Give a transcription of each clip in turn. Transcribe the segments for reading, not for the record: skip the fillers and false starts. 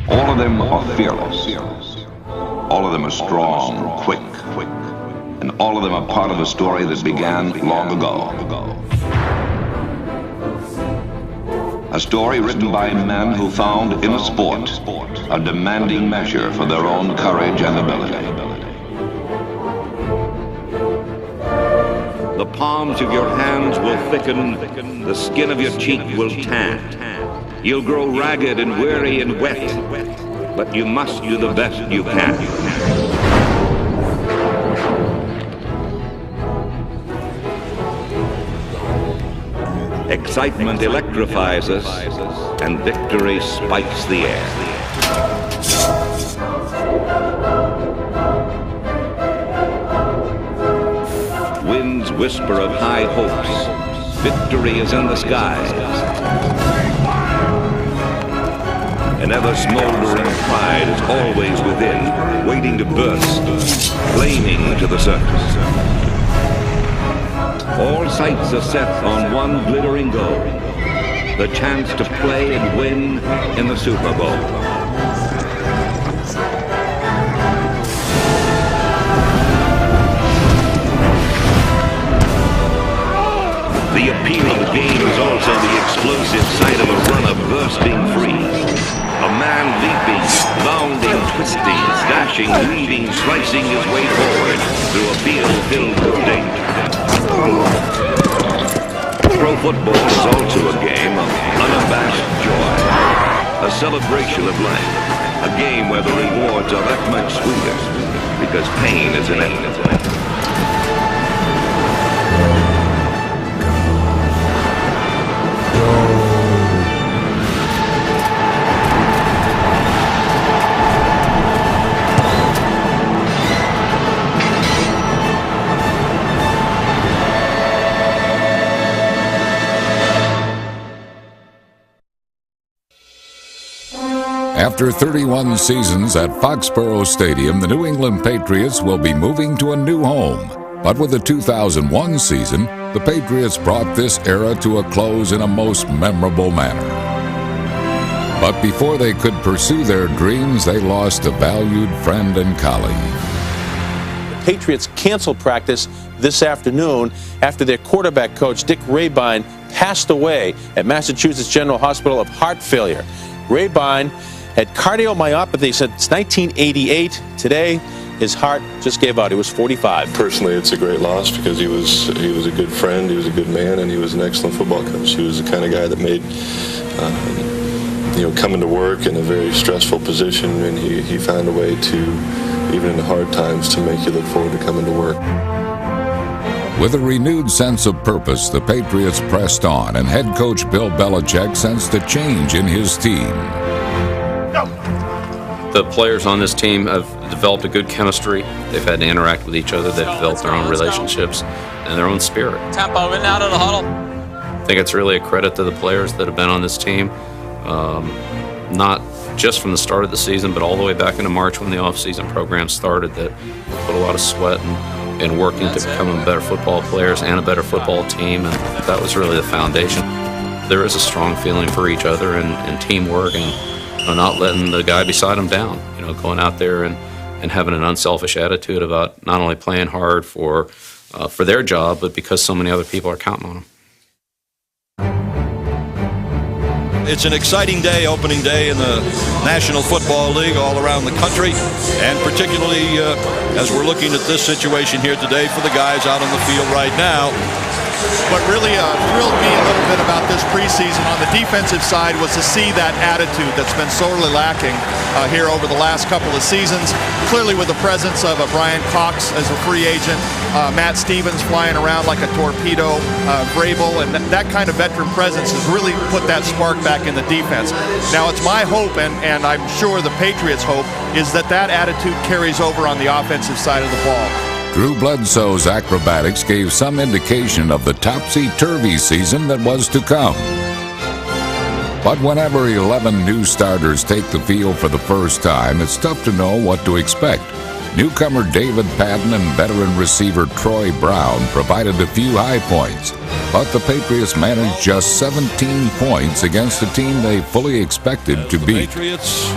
All of them are fearless. All of them are strong, quick, and all of them are part of a story that began long ago. A story written by men who found in a sport a demanding measure for their own courage and ability. The palms of your hands will thicken, the skin of your cheek will tan. You'll grow ragged and weary and wet, but you must do the best you can. Excitement electrifies us, and victory spikes the air. Winds whisper of high hopes. Victory is in the skies. An ever-smoldering pride is always within, waiting to burst, flaming to the surface. All sights are set on one glittering goal, the chance to play and win in the Super Bowl. The appeal of the game is also the explosive sight of a runner bursting free. A man leaping, bounding, twisting, dashing, weaving, slicing his way forward through a field filled with danger. Pro football is also a game of unabashed joy, a celebration of life, a game where the rewards are that much sweeter because pain is inevitable. After 31 seasons at Foxborough Stadium, the New England Patriots will be moving to a new home. But with the 2001 season, the Patriots brought this era to a close in a most memorable manner. But before they could pursue their dreams, they lost a valued friend and colleague. The Patriots canceled practice this afternoon after their quarterback coach, Dick Rabine, passed away at Massachusetts General Hospital of heart failure. Rabine had cardiomyopathy since 1988. Today, his heart just gave out. He was 45. Personally, it's a great loss because he was a good friend, he was a good man, and he was an excellent football coach. He was the kind of guy that made coming to work in a very stressful position, and he found a way to, even in the hard times, to make you look forward to coming to work. With a renewed sense of purpose, the Patriots pressed on, and head coach Bill Belichick sensed a change in his team. The players on this team have developed a good chemistry. They've had to interact with each other. They've developed their own relationships and their own spirit. Tempo in and out of the huddle. I think it's really a credit to the players that have been on this team, not just from the start of the season, but all the way back into March when the off-season program started, that put a lot of sweat and working to become better football players and a better football team, and that was really the foundation. There is a strong feeling for each other and teamwork, and not letting the guy beside him down, going out there and having an unselfish attitude about not only playing hard for their job, but because so many other people are counting on them. It's an exciting day, opening day in the National Football League all around the country, and particularly as we're looking at this situation here today for the guys out on the field right now. What really thrilled me a little bit about this preseason on the defensive side was to see that attitude that's been sorely lacking here over the last couple of seasons. Clearly with the presence of Brian Cox as a free agent, Matt Stevens flying around like a torpedo, Vrabel, and that kind of veteran presence has really put that spark back in the defense. Now it's my hope, and I'm sure the Patriots' hope, is that attitude carries over on the offensive side of the ball. Drew Bledsoe's acrobatics gave some indication of the topsy-turvy season that was to come. But whenever 11 new starters take the field for the first time, it's tough to know what to expect. Newcomer David Patton and veteran receiver Troy Brown provided a few high points, but the Patriots managed just 17 points against a team they fully expected to beat. Patriots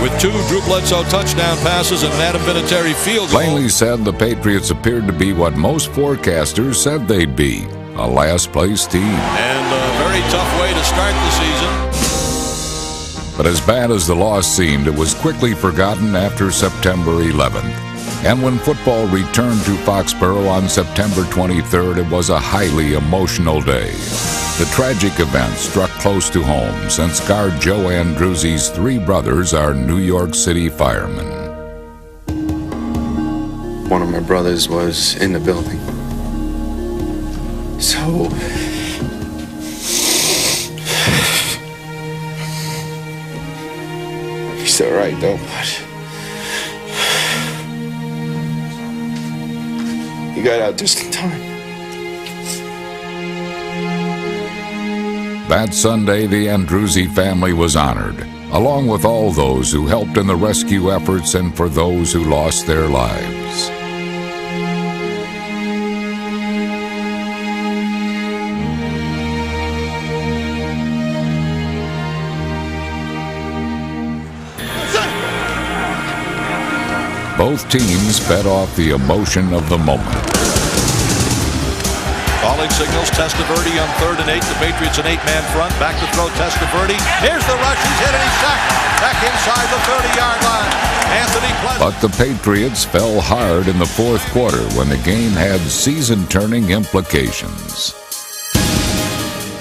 with 2 Drew Bledsoe touchdown passes and an Adam Vinatieri field goal. Plainly said, the Patriots appeared to be what most forecasters said they'd be, a last-place team. And a very tough way to start the season. But as bad as the loss seemed, it was quickly forgotten after September 11th. And when football returned to Foxborough on September 23rd, it was a highly emotional day. The tragic event struck close to home since guard Joe Andruzzi's 3 brothers are New York City firemen. One of my brothers was in the building. So he's all right though, but he got out just in time. That Sunday, the Andruzzi family was honored, along with all those who helped in the rescue efforts and for those who lost their lives. Both teams fed off the emotion of the moment. Calling signals, Testaverde on 3rd and 8. The Patriots an 8-man front. Back to throw, Testaverde. Here's the rush. He's hit and he's sacked. Back inside the 30-yard line. Anthony Pleasant. But the Patriots fell hard in the 4th quarter when the game had season-turning implications.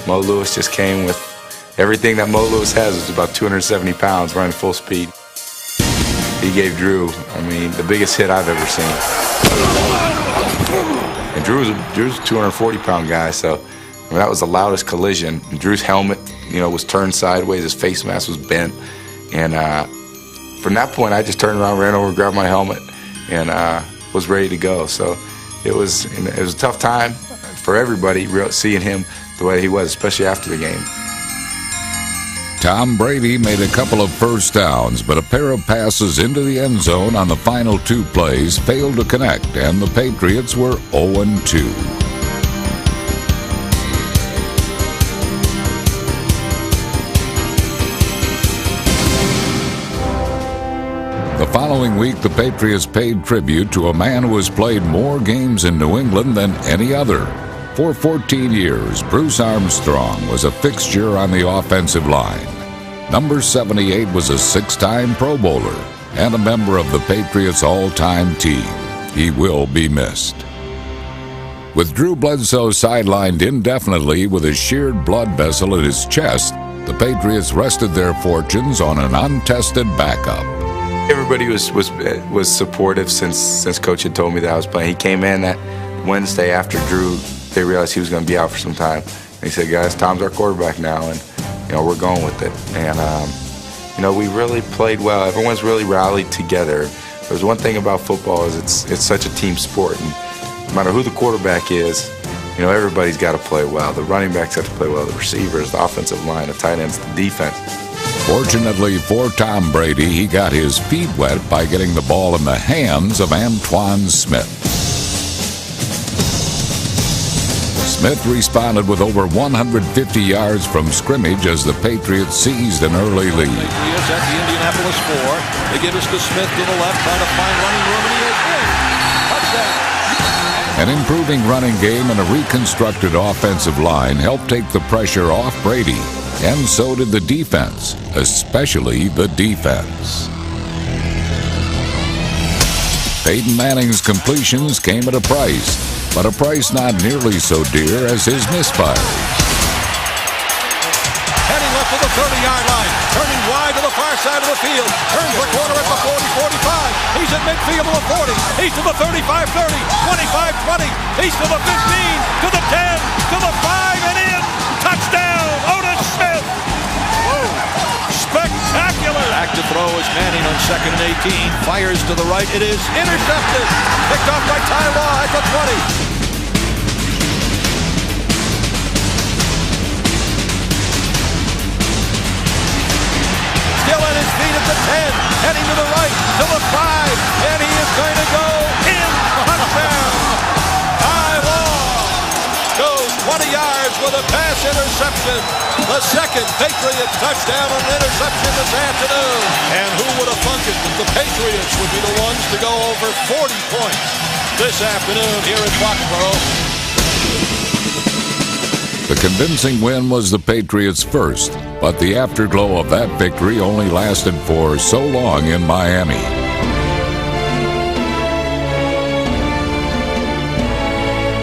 Mo Lewis just came with everything that Mo Lewis has, which is about 270 pounds, running full speed. He gave Drew, the biggest hit I've ever seen. And Drew's a 240-pound guy, so that was the loudest collision. And Drew's helmet, was turned sideways. His face mask was bent, and from that point, I just turned around, ran over, grabbed my helmet, and was ready to go. So it was a tough time for everybody seeing him the way he was, especially after the game. Tom Brady made a couple of first downs, but a pair of passes into the end zone on the final 2 plays failed to connect, and the Patriots were 0-2. The following week, the Patriots paid tribute to a man who has played more games in New England than any other. For 14 years, Bruce Armstrong was a fixture on the offensive line. Number 78 was a 6-time Pro Bowler and a member of the Patriots' all-time team. He will be missed. With Drew Bledsoe sidelined indefinitely with a sheared blood vessel in his chest, the Patriots rested their fortunes on an untested backup. Everybody was supportive since Coach had told me that I was playing. He came in that Wednesday after Drew. They realized he was going to be out for some time. And he said, "Guys, Tom's our quarterback now, and we're going with it." And we really played well. Everyone's really rallied together. There's one thing about football is it's such a team sport, and no matter who the quarterback is, everybody's got to play well. The running backs have to play well. The receivers, the offensive line, the tight ends, the defense. Fortunately for Tom Brady, he got his feet wet by getting the ball in the hands of Antoine Smith. Smith responded with over 150 yards from scrimmage as the Patriots seized an early lead. He is at the Indianapolis 4. They give us to Smith to the left, trying to find running room, and he is in. Touchdown. An improving running game and a reconstructed offensive line helped take the pressure off Brady, and so did the defense, especially the defense. Peyton Manning's completions came at a price, but a price not nearly so dear as his misfires. Heading left to the 30-yard line, turning wide to the far side of the field, turns the corner at the 40-45. He's at midfield to the 40. He's to the 35-30, 25-20. He's to the 15, to the 10, to the 5, and in. Touchdown, Otis Smith. Spectacular. Back to throw is Manning on 2nd and 18. Fires to the right. It is intercepted. Picked off by Ty Law at the 20. Still at his feet at the 10. Heading to the right, to the 5. And he is going to go in. Touchdown. Ty Law goes 20 yards with a pass interception. The second Patriots touchdown on an interception this afternoon. And who to go over 40 points this afternoon here in Foxborough. The convincing win was the Patriots' first, but the afterglow of that victory only lasted for so long in Miami.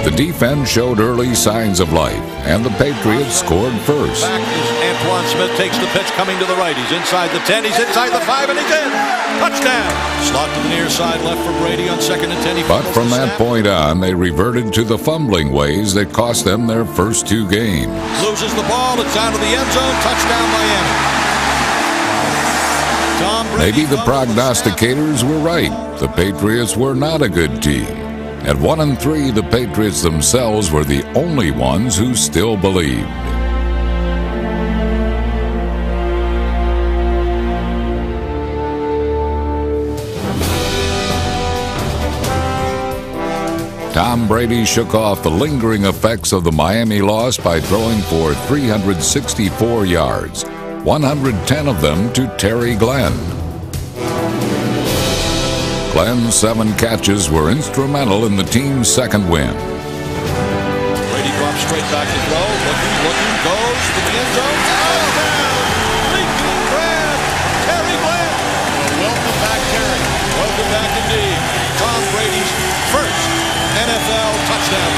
The defense showed early signs of life, and the Patriots scored first. Back is Antoine Smith, takes the pitch, coming to the right. He's inside the 10, he's inside the 5, and he's in. Touchdown. Slot to the near side, left for Brady on 2nd and 10. But from that point on, they reverted to the fumbling ways that cost them their first 2 games. Loses the ball, it's out of the end zone, touchdown Miami. Tom Brady. Maybe the prognosticators were right. The Patriots were not a good team. At 1-3, the Patriots themselves were the only ones who still believed. Tom Brady shook off the lingering effects of the Miami loss by throwing for 364 yards, 110 of them to Terry Glenn. Glenn's 7 catches were instrumental in the team's second win. Brady drops straight back to throw, looking, goes to the end zone. Leaping grab, Terry Glenn. Welcome back, Terry. Welcome back indeed. Tom Brady's first NFL touchdown.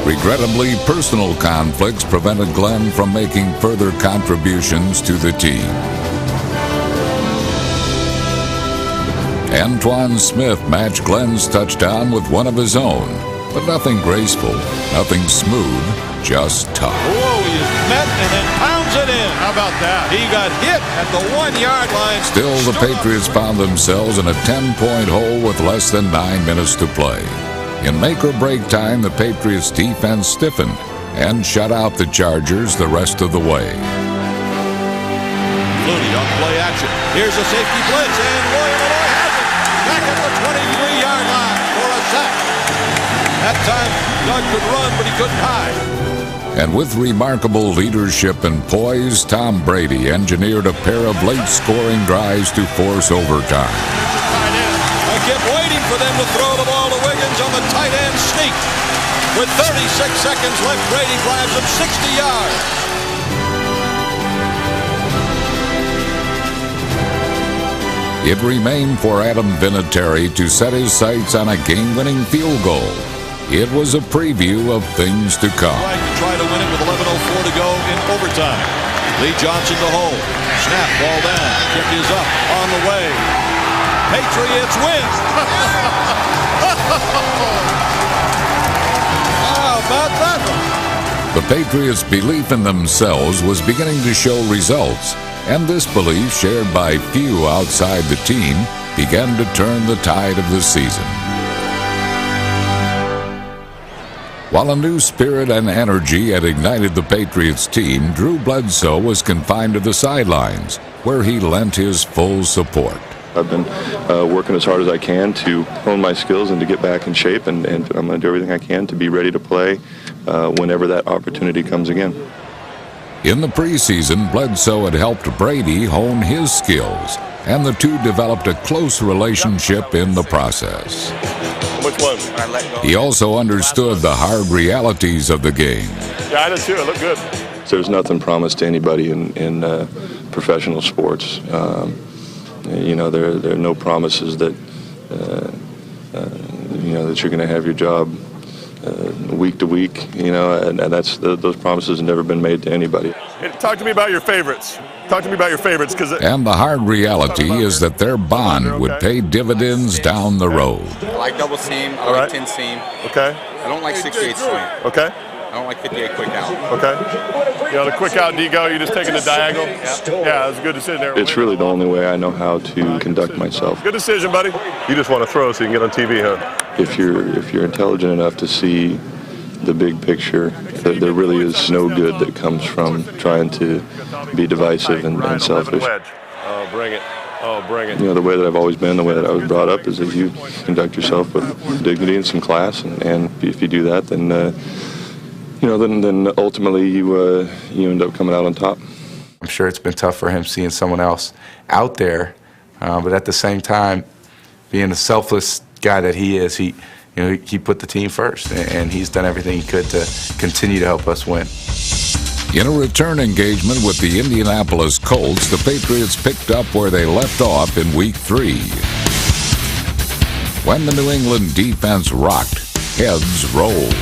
Regrettably, personal conflicts prevented Glenn from making further contributions to the team. Antoine Smith matched Glenn's touchdown with one of his own, but nothing graceful, nothing smooth, just tough. Whoa, he is met and then pounds it in. How about that? He got hit at the 1-yard line. Still, the Patriots found themselves in a 10-point hole with less than 9 minutes to play. In make-or-break time, the Patriots' defense stiffened and shut out the Chargers the rest of the way. Looney on play action. Here's a safety blitz, and William Malloy has it. Back at the 23-yard line for a sack. That time, Doug could run, but he couldn't hide. And with remarkable leadership and poise, Tom Brady engineered a pair of late-scoring drives to force overtime. I kept waiting for them to throw the ball to Wiggins on the tight end sneak. With 36 seconds left, Brady drives him 60 yards. It remained for Adam Vinatieri to set his sights on a game-winning field goal. It was a preview of things to come. Right to try to win it with 11:04 to go in overtime. Lee Johnson to hold. Snap, ball down. Kick is up, on the way. Patriots win. How about that one? The Patriots' belief in themselves was beginning to show results, and this belief, shared by few outside the team, began to turn the tide of the season. While a new spirit and energy had ignited the Patriots team, Drew Bledsoe was confined to the sidelines, where he lent his full support. I've been working as hard as I can to hone my skills and to get back in shape, and I'm going to do everything I can to be ready to play whenever that opportunity comes again. In the preseason, Bledsoe had helped Brady hone his skills, and the two developed a close relationship in the process. Which one? He also understood the hard realities of the game. Yeah, I did too. It looked good. There's nothing promised to anybody in professional sports. There are no promises that that you're going to have your job week to week. And those promises have never been made to anybody. Hey, talk to me about your favorites. And the hard reality is that their bond would pay dividends down the road. I like double seam. I like 10 seam. Okay. I don't like 68 swing. Okay. I don't like 58 quick out. Okay. The quick out D-go, you're just taking the diagonal? Yeah, that's a good decision there. It's really the only way I know how to conduct myself. Good decision, buddy. You just want to throw so you can get on TV, huh? If you're intelligent enough to see the big picture, there really is no good that comes from trying to be divisive and selfish. Oh, bring it. Oh, bring it. The way that I've always been, the way that I was brought up, is that you conduct yourself with dignity and some class, and if you do that, then then ultimately you end up coming out on top. I'm sure it's been tough for him seeing someone else out there, but at the same time, being the selfless guy that he is, he put the team first, and he's done everything he could to continue to help us win. In a return engagement with the Indianapolis Colts, the Patriots picked up where they left off in Week 3. When the New England defense rocked, heads rolled.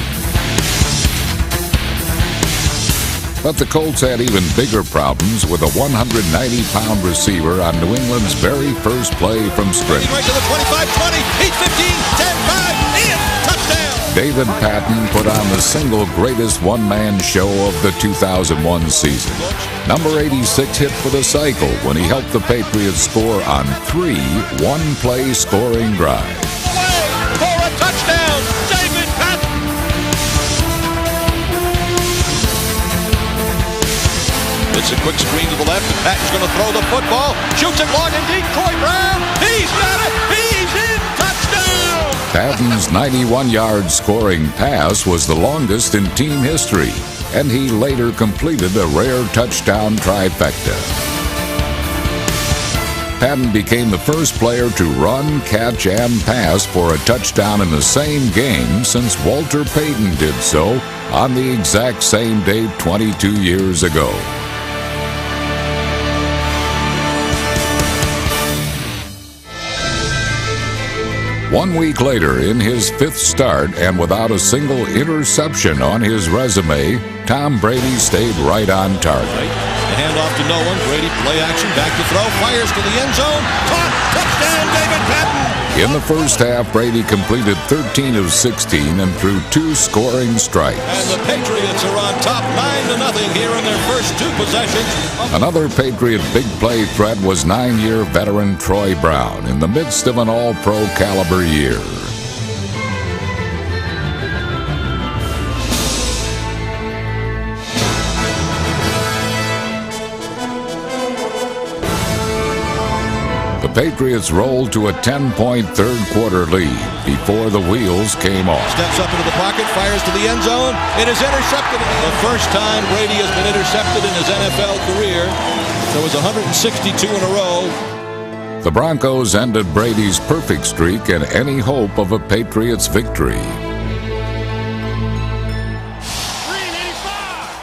But the Colts had even bigger problems with a 190-pound receiver on New England's very first play from scrimmage. Right to the 25-20, 8-15, 10-5, in, touchdown! David Patton put on the single greatest one-man show of the 2001 season. Number 86 hit for the cycle when he helped the Patriots score on 3 one-play scoring drives. For a touchdown, David Patton! It's a quick screen to the left, and Patton's going to throw the football. Shoots it long and deep. Troy Brown, he's got it. He's in. Touchdown! Patton's 91-yard scoring pass was the longest in team history, and he later completed a rare touchdown trifecta. Patton became the first player to run, catch, and pass for a touchdown in the same game since Walter Payton did so on the exact same date 22 years ago. One week later, in his 5th start and without a single interception on his resume, Tom Brady stayed right on target. The handoff to no one. Brady play action, back to throw, fires to the end zone. Caught, touchdown, David Patton! In the first half, Brady completed 13 of 16 and threw 2 scoring strikes. And the Patriots are on top 9-0 here in their first 2 possessions. Another Patriot big play threat was 9-year veteran Troy Brown in the midst of an all-pro caliber year. The Patriots rolled to a 10-point third-quarter lead before the wheels came off. Steps up into the pocket, fires to the end zone. It is intercepted. The first time Brady has been intercepted in his NFL career. There was 162 in a row. The Broncos ended Brady's perfect streak and any hope of a Patriots victory.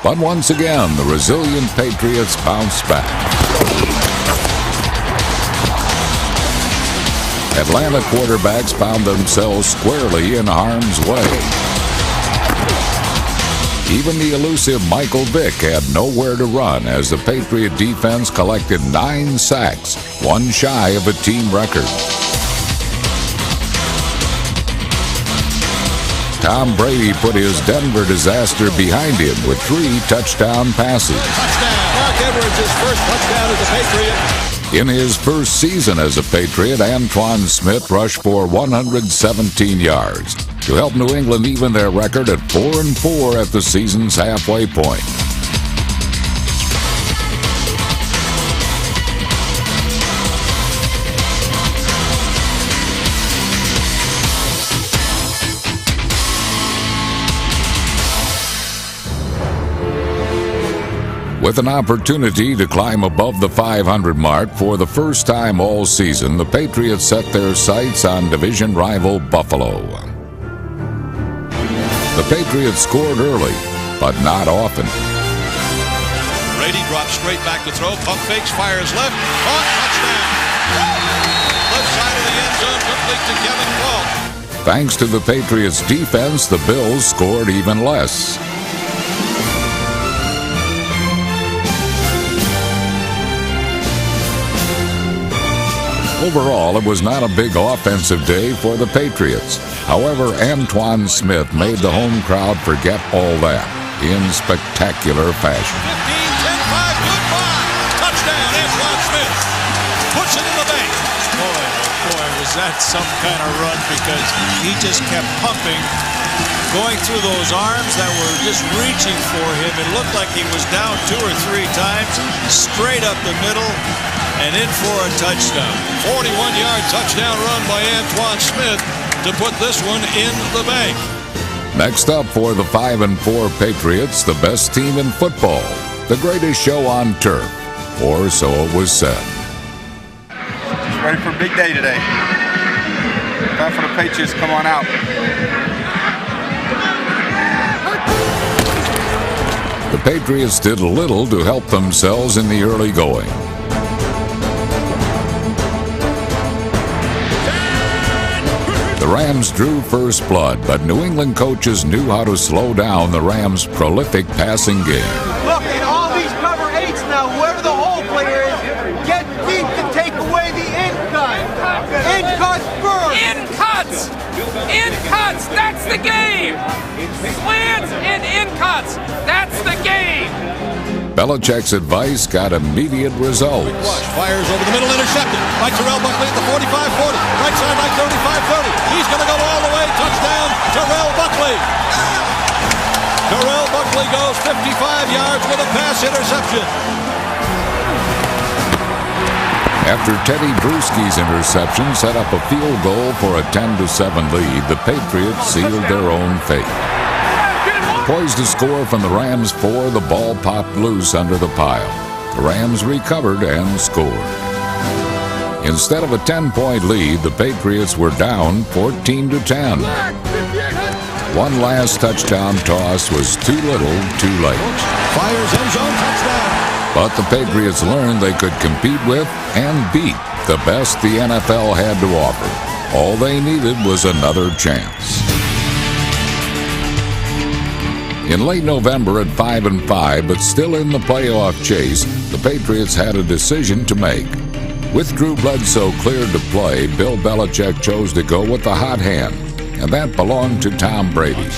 But once again, the resilient Patriots bounced back. Atlanta quarterbacks found themselves squarely in harm's way. Even the elusive Michael Vick had nowhere to run as the Patriot defense collected 9 sacks, one shy of a team record. Tom Brady put his Denver disaster behind him with 3 touchdown passes. Touchdown! Mark Edwards' first touchdown as a Patriot. In his first season as a Patriot, Antoine Smith rushed for 117 yards to help New England even their record at 4-4 at the season's halfway point. With an opportunity to climb above the 500 mark for the first time all season, the Patriots set their sights on division rival Buffalo. The Patriots scored early, but not often. Brady drops straight back to throw, pump fakes, fires left, caught, touchdown! Left side of the end zone, complete to Kevin Walt. Thanks to the Patriots' defense, the Bills scored even less. Overall, it was not a big offensive day for the Patriots. However, Antoine Smith made the home crowd forget all that in spectacular fashion. 15, 10, 5, goodbye! Touchdown, Antoine Smith. Puts it in the bank. Boy, was that some kind of run, because he just kept pumping, going through those arms that were just reaching for him. It looked like he was down 2 or 3 times, straight up the middle, and in for a touchdown. 41-yard touchdown run by Antoine Smith to put this one in the bank. Next up for the 5-4 Patriots, the best team in football, the greatest show on turf, or so it was said. Ready for a big day today. Bad for the Patriots. Come on out. The Patriots did little to help themselves in the early going. The Rams drew first blood, but New England coaches knew how to slow down the Rams' prolific passing game. Look, in all these cover 8s now, whoever the hole player is, get deep to take away the in cut. In cuts first. In cuts. In cuts. That's the game. Slants and in cuts. That's the game. Belichick's advice got immediate results. Fires over the middle, intercepted by Terrell Buckley at the 45-40. Right sideline 35-30. He's going to go all the way. Touchdown, Terrell Buckley. Terrell Buckley goes 55 yards with a pass interception. After Teddy Bruschi's interception set up a field goal for a 10-7 lead, the Patriots sealed their own fate. Poised to score from the Rams' 4, the ball popped loose under the pile. The Rams recovered and scored. Instead of a 10-point lead, the Patriots were down 14-10. One last touchdown toss was too little, too late. Fires end zone touchdown. But the Patriots learned they could compete with and beat the best the NFL had to offer. All they needed was another chance. In late November at 5-5, but still in the playoff chase, the Patriots had a decision to make. With Drew Bledsoe cleared to play, Bill Belichick chose to go with the hot hand, and that belonged to Tom Brady.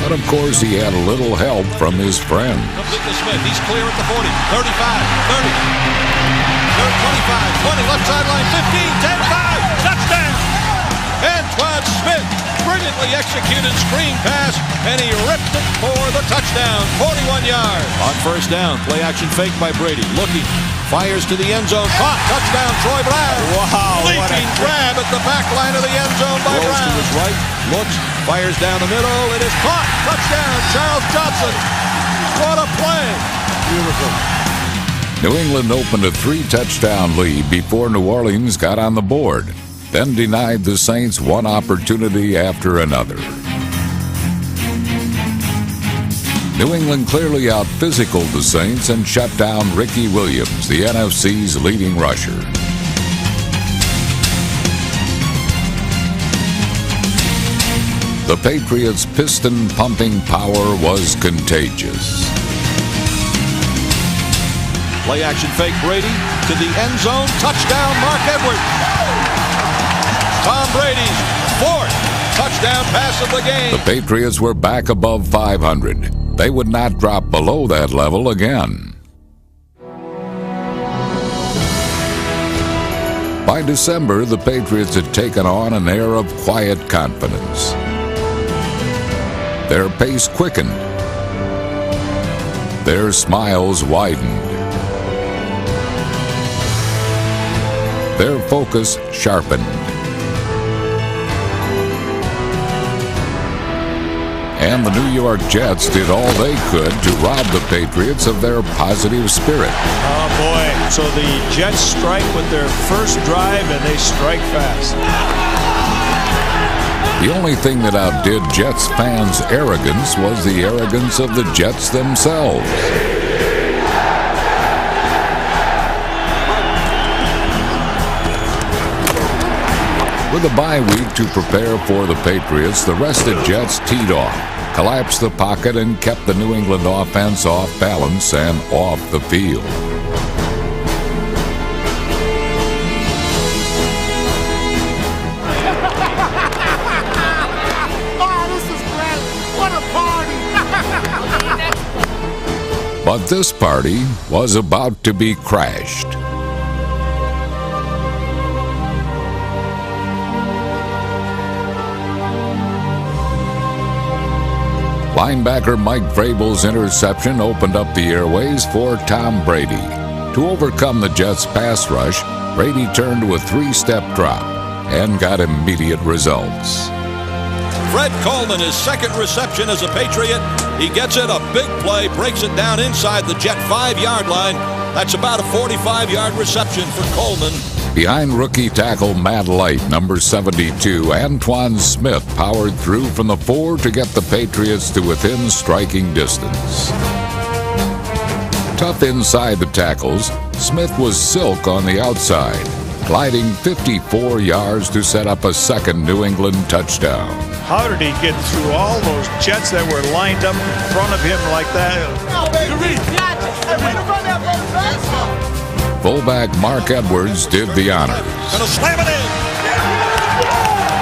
But of course, he had a little help from his friend. Complete to Smith. He's clear at the 40, 35, 30, 25, 20, left sideline, 15, 10, 5, touchdown! Antoine Smith, brilliantly executed screen pass, and he ripped it for the touchdown, 41 yards. On first down, play action fake by Brady, looking, fires to the end zone, caught, touchdown, Troy Brown. Wow, leaping grab at the back line of the end zone by Brown. To his right, looks, fires down the middle, it is caught, touchdown, Charles Johnson. What a play. Beautiful. New England opened a 3-touchdown lead before New Orleans got on the board, then denied the Saints one opportunity after another. New England clearly out-physicaled the Saints and shut down Ricky Williams, the NFC's leading rusher. The Patriots' piston-pumping power was contagious. Play action fake Brady to the end zone, touchdown Mark Edwards. Tom Brady's 4th touchdown pass of the game. The Patriots were back above 500. They would not drop below that level again. By December, the Patriots had taken on an air of quiet confidence. Their pace quickened. Their smiles widened. Their focus sharpened. And the New York Jets did all they could to rob the Patriots of their positive spirit. Oh, boy. So the Jets strike with their first drive, and they strike fast. The only thing that outdid Jets fans' arrogance was the arrogance of the Jets themselves. With a bye week to prepare for the Patriots, the rested Jets teed off, collapsed the pocket, and kept the New England offense off balance and off the field. Oh, this is great. What a party. But this party was about to be crashed. Linebacker Mike Vrabel's interception opened up the airways for Tom Brady. To overcome the Jets' pass rush, Brady turned to a 3-step drop and got immediate results. Fred Coleman, his second reception as a Patriot. He gets it, a big play, breaks it down inside the Jet 5-yard line. That's about a 45-yard reception for Coleman. Behind rookie tackle Matt Light, number 72, Antoine Smith powered through from the 4 to get the Patriots to within striking distance. Tough inside the tackles, Smith was silk on the outside, gliding 54 yards to set up a second New England touchdown. How did he get through all those jets that were lined up in front of him like that? Fullback Mark Edwards did the honors. Gonna slam it in.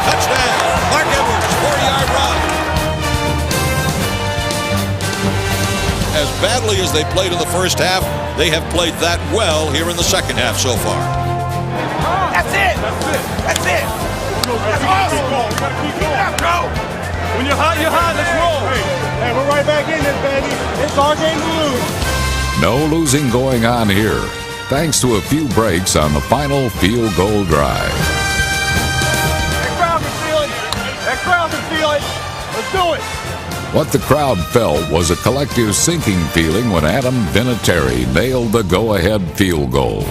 Touchdown. Mark Edwards, 40-yard run. As badly as they played in the first half, they have played that well here in the second half so far. That's it. That's it. That's awesome. Go. When you're hot, let's roll. Hey, we're right back in this, baby. It's our game to lose. No losing going on here, thanks to a few breaks on the final field goal drive. That crowd can feel it. That crowd can feel it. Let's do it. What the crowd felt was a collective sinking feeling when Adam Vinatieri nailed the go-ahead field goal.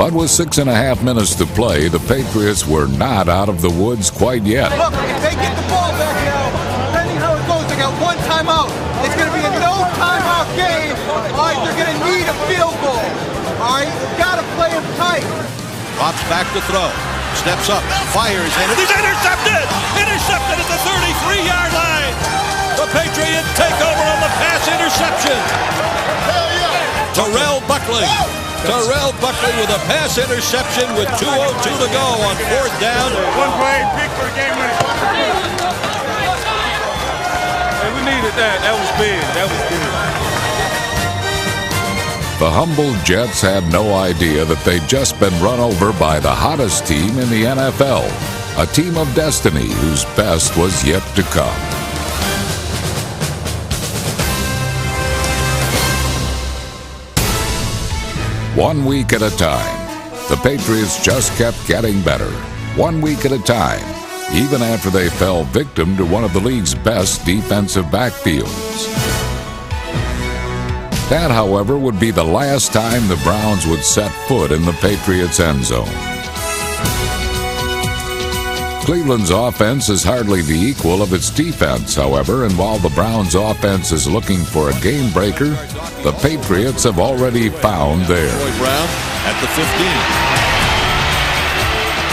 But with 6.5 minutes to play, the Patriots were not out of the woods quite yet. Look, if they get the ball back now, depending how it goes, they got one timeout. It's going to be a no-timeout game. All right, they're going to need a field goal. All right, you got to play them tight. Pops back to throw. Steps up, fires, and he's intercepted! Intercepted at the 33-yard line! The Patriots take over on the pass interception! Terrell Buckley with a pass interception with 2:02 to go on fourth down. One play, big for the game winner. Hey, we needed that. That was big. That was good. The humble Jets had no idea that they'd just been run over by the hottest team in the NFL, a team of destiny whose best was yet to come. One week at a time, the Patriots just kept getting better, 1 week at a time, even after they fell victim to one of the league's best defensive backfields. That, however, would be the last time the Browns would set foot in the Patriots' end zone. Cleveland's offense is hardly the equal of its defense, however, and while the Browns' offense is looking for a game breaker, the Patriots have already found theirs. Brown at the 15.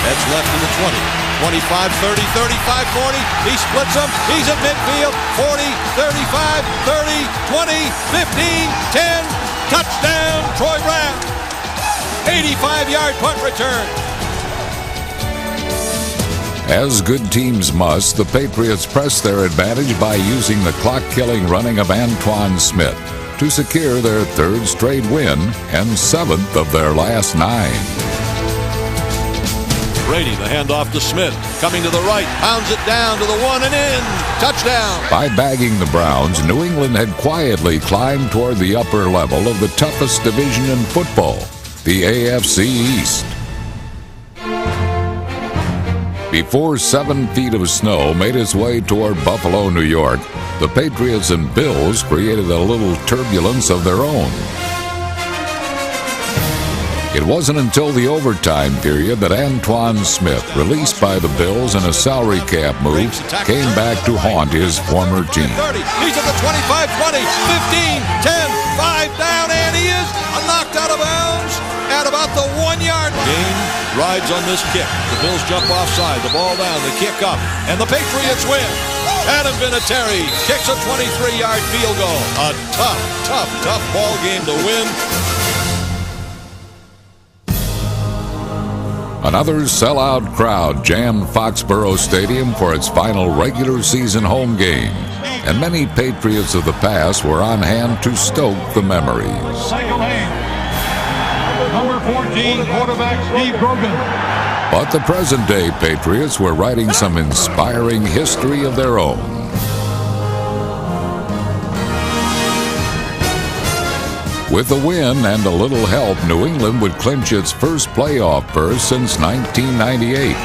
That's left to the 20. 25, 30, 35, 40. He splits them. He's at midfield. 40, 35, 30, 20, 15, 10. Touchdown, Troy Brown. 85-yard punt return. As good teams must, the Patriots press their advantage by using the clock-killing running of Antoine Smith to secure their third straight win and seventh of their last 9. Brady, the handoff to Smith, coming to the right, pounds it down to the 1 and in. Touchdown. By bagging the Browns, New England had quietly climbed toward the upper level of the toughest division in football, the AFC East. Before 7 feet of snow made its way toward Buffalo, New York, the Patriots and Bills created a little turbulence of their own. It wasn't until the overtime period that Antoine Smith, released by the Bills in a salary cap move, came back to haunt his former team. 30. He's at the 25, 20, 15, 10, 5 down, and he is knocked out of bounds at about the 1-yard line. Game rides on this kick. The Bills jump offside, the ball down, the kick up, and the Patriots win. Adam Vinatieri kicks a 23-yard field goal. A tough ball game to win. Another sellout crowd jammed Foxborough Stadium for its final regular season home game, and many Patriots of the past were on hand to stoke the memories. Number 14, quarterback Steve Grogan. But the present-day Patriots were writing some inspiring history of their own. With a win and a little help, New England would clinch its first playoff berth since 1998.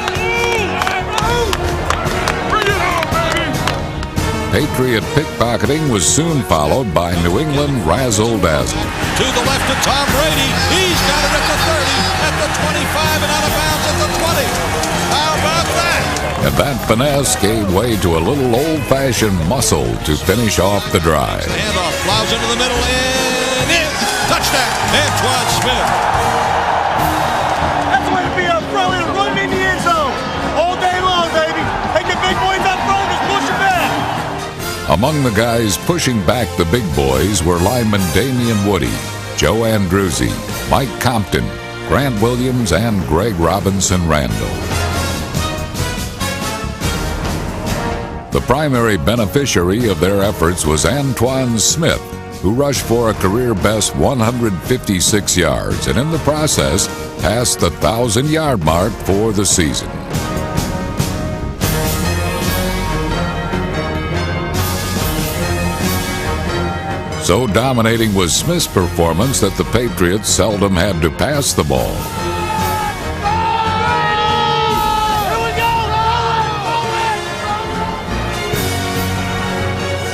Patriot pickpocketing was soon followed by New England razzle-dazzle. To the left of Tom Brady. He's got it at the 30, at the 25, and out of bounds at the 20. How about that? And that finesse gave way to a little old-fashioned muscle to finish off the drive. Handoff, plows into the middle, and in. Touchdown, Antoine Smith. That's the way to be up front. We're running in the end zone all day long, baby. Take the big boys up front, just push them back. Among the guys pushing back the big boys were linemen Damian Woody, Joe Andruzzi, Mike Compton, Grant Williams, and Greg Robinson Randall. The primary beneficiary of their efforts was Antoine Smith, who rushed for a career-best 156 yards and in the process passed the 1,000-yard mark for the season. So dominating was Smith's performance that the Patriots seldom had to pass the ball.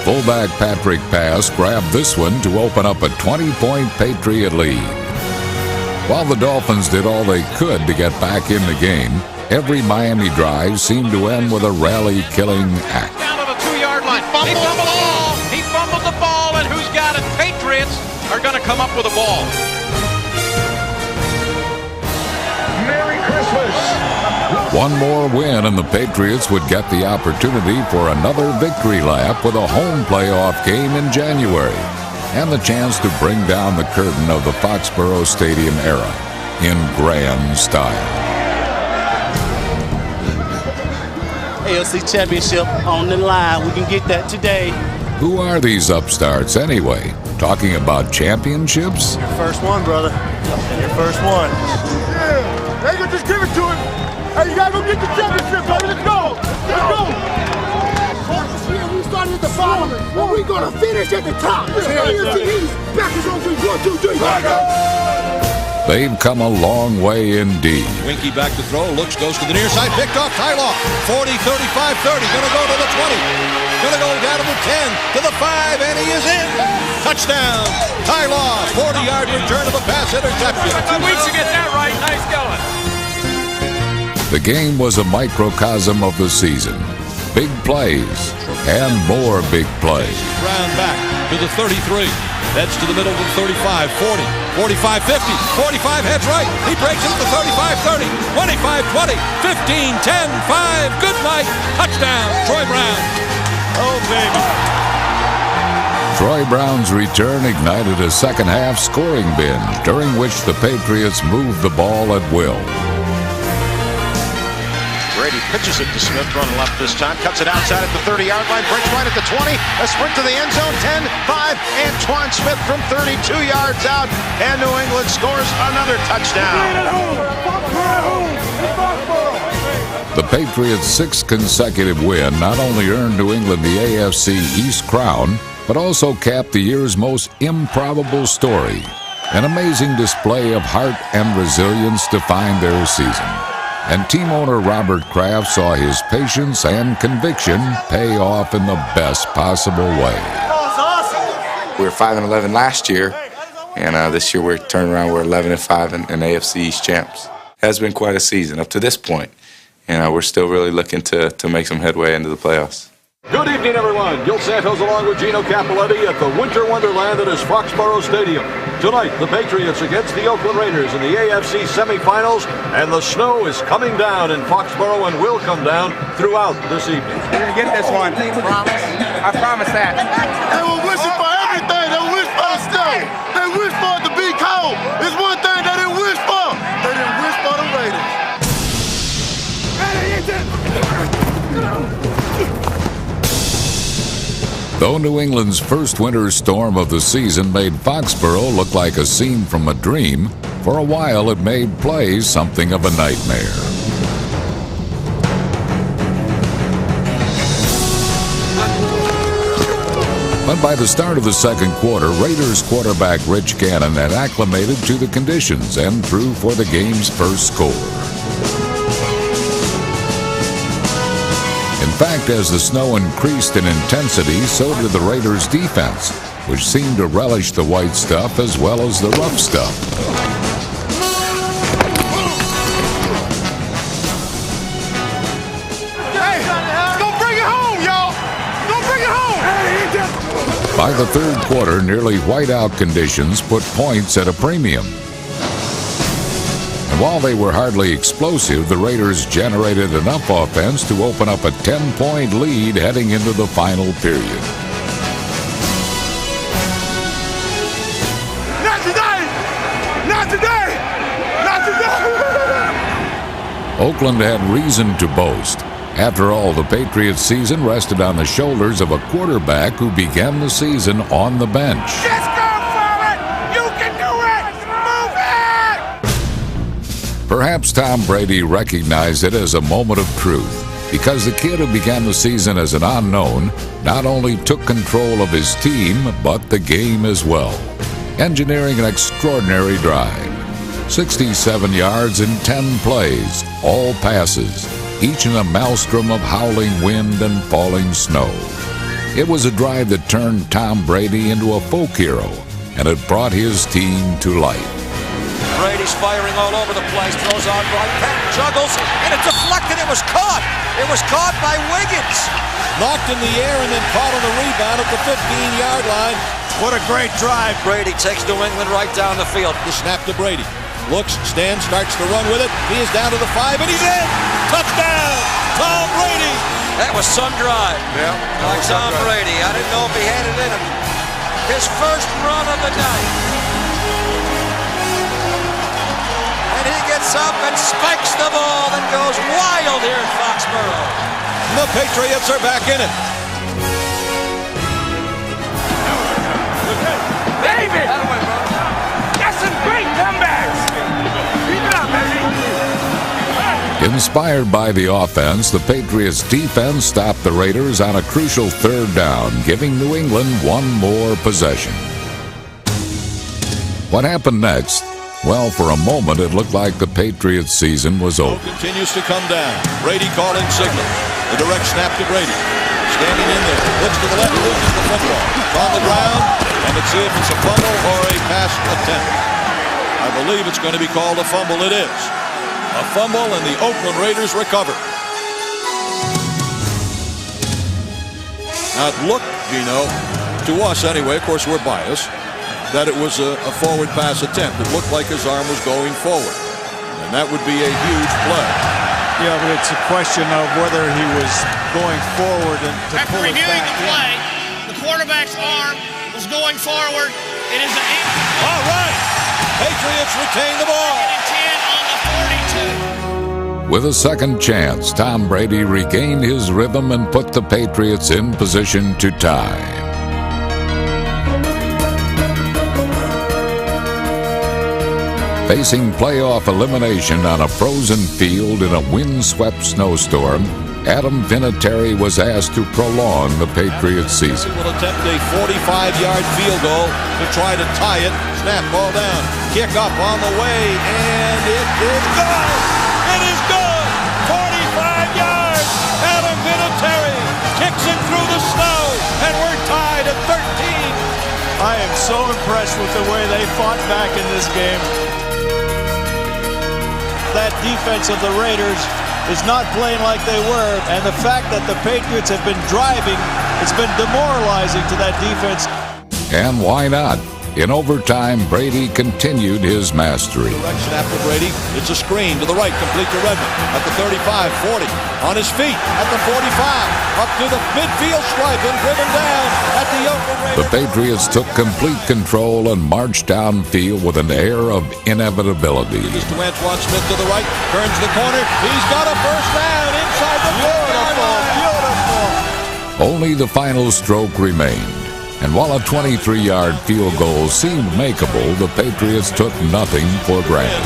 Fullback Patrick Pass grabbed this one to open up a 20-point Patriot lead. While the Dolphins did all they could to get back in the game, every Miami drive seemed to end with a rally-killing act. Down to the 2-yard line. He fumbled the ball. He fumbled the ball, and who's got it? Patriots are going to come up with a ball. Merry Christmas. One more win and the Patriots would get the opportunity for another victory lap with a home playoff game in January and the chance to bring down the curtain of the Foxborough Stadium era in grand style. AFC Championship on the line. We can get that today. Who are these upstarts anyway? Talking about championships? Your first one, brother. Your first one. Yeah, they gonna just give it to him. Hey, you gotta go get the championship, baby. Let's go. Let's go. This year we started at the bottom, but we gonna finish at the top. Back is on 3, 1, 2, 3. They've come a long way indeed. Winky back to throw, looks, goes to the near side, picked off, Tylaw. 40, 35, 30, gonna go to the 20. Gonna go down to the 10, to the 5, and he is in. Touchdown, Tylaw, 40-yard return of the pass interception. 2 weeks to get that right. Nice going. The game was a microcosm of the season. Big plays and more big plays. Round back to the 33. Heads to the middle of the 35, 40, 45, 50, 45, heads right. He breaks it at the 35, 30, 25, 20, 15, 10, 5. Good night. Touchdown, Troy Brown. Oh, baby. Troy Brown's return ignited a second-half scoring binge, during which the Patriots moved the ball at will. Brady pitches it to Smith, running left this time, cuts it outside at the 30-yard line, breaks right at the 20, a sprint to the end zone, 10, 5, Antoine Smith from 32 yards out, and New England scores another touchdown. The Patriots' sixth consecutive win not only earned New England the AFC East crown, but also capped the year's most improbable story, an amazing display of heart and resilience defined their season. And team owner Robert Kraft saw his patience and conviction pay off in the best possible way. We were 5-11 last year, and this year we're turning around. We're 11-5 and AFC East champs. It has been quite a season up to this point, and we're still really looking to make some headway into the playoffs. Good evening, everyone. Gil Santos along with Gino Capiletti at the Winter Wonderland that is Foxborough Stadium. Tonight, the Patriots against the Oakland Raiders in the AFC semifinals, and the snow is coming down in Foxborough and will come down throughout this evening. We're going to get this one. Promise. I promise that. They were wishing for everything. They wish for the snow. They wish for it to be cold. It's one thing they didn't wish for. They didn't wish for the Raiders. Though New England's first winter storm of the season made Foxborough look like a scene from a dream, for a while it made play something of a nightmare. But by the start of the second quarter, Raiders quarterback Rich Gannon had acclimated to the conditions and threw for the game's first score. In fact, fact, as the snow increased in intensity, so did the Raiders' defense, which seemed to relish the white stuff as well as the rough stuff. By the third quarter, nearly whiteout conditions put points at a premium. And while they were hardly explosive, the Raiders generated enough offense to open up a 10-point lead heading into the final period. Not today! Not today! Not today! Oakland had reason to boast. After all, the Patriots' season rested on the shoulders of a quarterback who began the season on the bench. Just go for it! You can do it! Move it! Perhaps Tom Brady recognized it as a moment of truth, because the kid who began the season as an unknown not only took control of his team, but the game as well, engineering an extraordinary drive. 67 yards in 10 plays, all passes, each in a maelstrom of howling wind and falling snow. It was a drive that turned Tom Brady into a folk hero, and it brought his team to life. Brady's firing all over the place, throws on right, Patton juggles, and it deflected. It was caught. It was caught by Wiggins. Knocked in the air and then caught on the rebound at the 15-yard line. What a great drive. Brady takes New England right down the field. The snap to Brady. Looks, stands, starts to run with it. He is down to the 5, and he's in! Touchdown! Tom Brady! That was some drive. Yeah. Like Tom Brady. I didn't know if he had it in him. His first run of the night. And he gets up and spikes the ball and goes wild here at Foxborough. The Patriots are back in it. David! That's some great comebacks! Keep it up, baby! Inspired by the offense, the Patriots' defense stopped the Raiders on a crucial third down, giving New England one more possession. What happened next? Well, for a moment, it looked like the Patriots' season was over. Continues to come down. Brady calling signal. The direct snap to Brady. Standing in there. Looks to the left, loses the football. It's on the ground, and let's see if it's a fumble or a pass attempt. I believe it's going to be called a fumble. It is. A fumble, and the Oakland Raiders recover. Now, it looked, Gino, to us anyway, of course we're biased, that it was a forward pass attempt. It looked like his arm was going forward, and that would be a huge play. Yeah, but it's a question of whether he was going forward and to After pull it reviewing back the play, the quarterback's arm was going forward. It is an incomplete. All right. Patriots retain the ball. With a second chance, Tom Brady regained his rhythm and put the Patriots in position to tie. Facing playoff elimination on a frozen field in a windswept snowstorm, Adam Vinatieri was asked to prolong the Patriots season. Will attempt a 45-yard field goal to try to tie it. Snap, ball down, kick up on the way, and it is good! It is good! 45 yards! Adam Vinatieri kicks it through the snow, and we're tied at 13. I am so impressed with the way they fought back in this game. That defense of the Raiders is not playing like they were, and the fact that the Patriots have been driving, it's been demoralizing to that defense. And why not? In overtime, Brady continued his mastery. Direct snap to Brady. It's a screen to the right, complete to Redmond. At the 35, 40. On his feet at the 45. Up to the midfield stripe and driven down at the Oakland Raiders. The Patriots took complete control and marched downfield with an air of inevitability. It's to Antoine Smith to the right. Turns the corner. He's got a first down inside the 5-yard line. Beautiful. Only the final stroke remained. And while a 23-yard field goal seemed makeable, the Patriots took nothing for granted.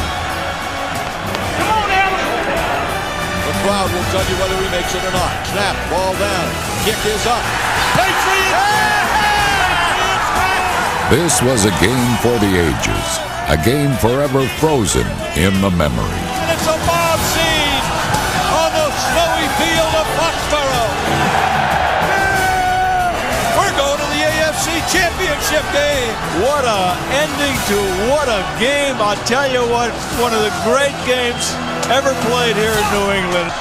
The crowd will tell you whether he makes it or not. Snap, ball down. Kick is up. Patriots! This was a game for the ages, a game forever frozen in the memory. And it's a mob scene on the snowy field of Foxborough. championship game. What a ending to what a game. I'll tell you what, one of the great games ever played here in New England.